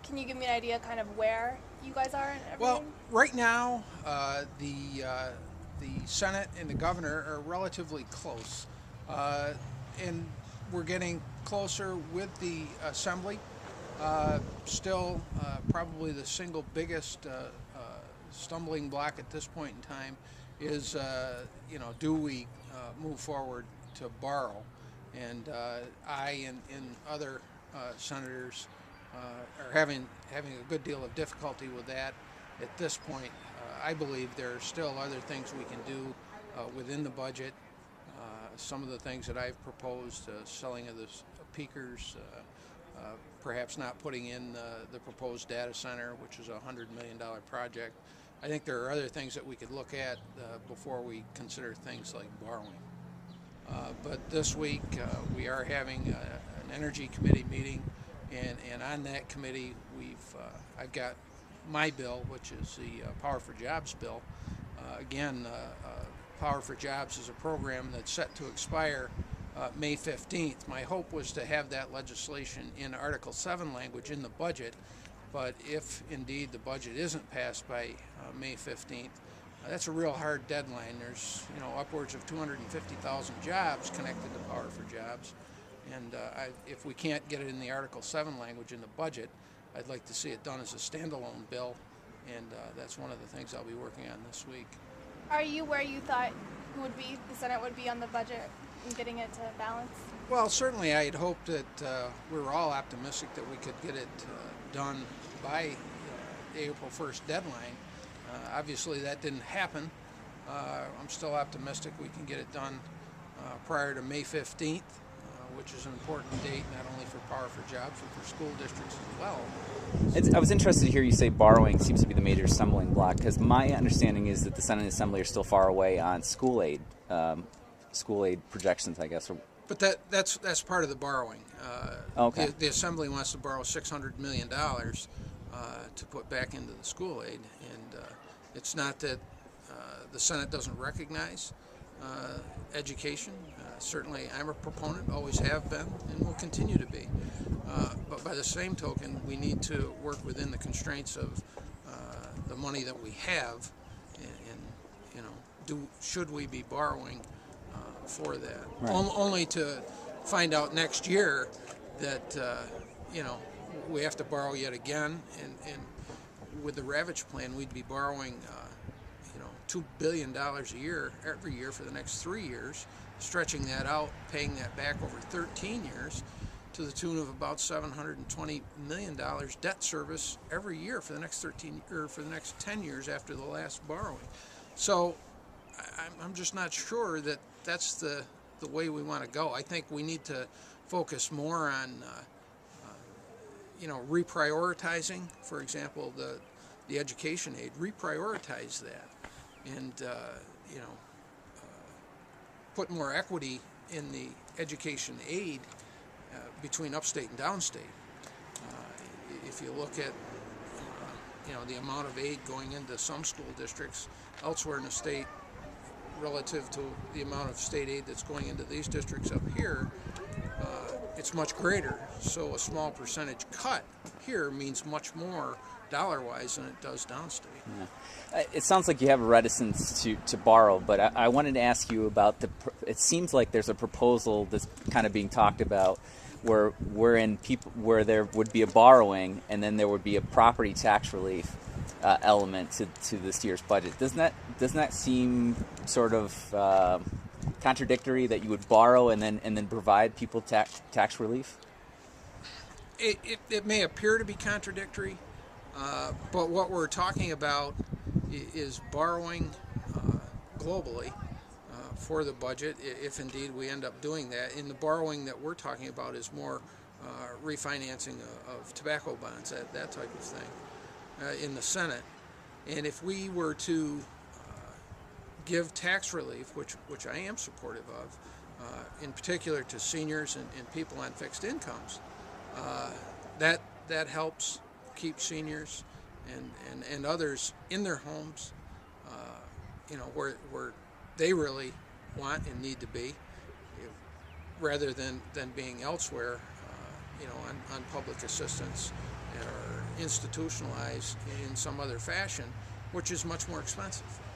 Can you give me an idea kind of where you guys are and Well, everything? right now, the Senate and the governor are relatively close, uh, and we're getting closer with the Assembly. Still, probably the single biggest stumbling block at this point in time is, do we move forward to borrow? And I and other senators are having a good deal of difficulty with that at this point. I believe there are still other things we can do within the budget. Some of the things that I've proposed, selling of the peakers, perhaps not putting in the proposed data center, which is a $100 million project. I think there are other things that we could look at before we consider things like borrowing. But this week we are having an energy committee meeting, and on that committee I've got my bill, which is the Power for Jobs bill. Power for Jobs is a program that's set to expire May 15th. My hope was to have that legislation in Article 7 language in the budget, but if indeed the budget isn't passed by May 15th, that's a real hard deadline. There's upwards of 250,000 jobs connected to Power for Jobs, and if we can't get it in the Article 7 language in the budget, I'd like to see it done as a standalone bill, and that's one of the things I'll be working on this week. Are you where you thought the Senate would be on the budget and getting it to balance? Well, certainly I had hoped that we were all optimistic that we could get it done by the April 1st deadline. Obviously that didn't happen. I'm still optimistic we can get it done prior to May 15th, which is an important date not only for Power for Jobs but for school districts as well. I was interested to hear you say borrowing seems to be the major stumbling block, because my understanding is that the Senate and Assembly are still far away on school aid projections, I guess. But that's part of the borrowing. Okay. The Assembly wants to borrow $600 million to put back into the school aid, and it's not that the Senate doesn't recognize education. Certainly I'm a proponent, always have been, and will continue to be. But by the same token, we need to work within the constraints of the money that we have, and should we be borrowing for that? Right. Only to find out next year that we have to borrow yet again, and with the Ravage plan, we'd be borrowing $2 billion a year every year for the next 3 years, stretching that out, paying that back over 13 years to the tune of about $720 million debt service every year for the next 10 years after the last borrowing. So I'm just not sure that that's the way we want to go. I think we need to focus more on reprioritizing, for example, the education aid, reprioritize that, and put more equity in the education aid between upstate and downstate. If you look at the amount of aid going into some school districts elsewhere in the state relative to the amount of state aid that's going into these districts up here, it's much greater. So a small percentage cut here means much more dollar-wise than it does downstate. Yeah. It sounds like you have a reticence to borrow, but I wanted to ask you about it seems like there's a proposal that's kind of being talked about where there would be a borrowing and then there would be a property tax relief element to this year's budget. Doesn't that seem sort of contradictory, that you would borrow and then provide people tax relief? It may appear to be contradictory, but what we're talking about is borrowing globally for the budget, if indeed we end up doing that. And the borrowing that we're talking about is more refinancing of tobacco bonds, that type of thing, in the Senate. And if we were to give tax relief, which I am supportive of, in particular to seniors and people on fixed incomes, that helps keep seniors and others in their homes, where they really want and need to be, rather than being elsewhere, on public assistance or institutionalized in some other fashion, which is much more expensive.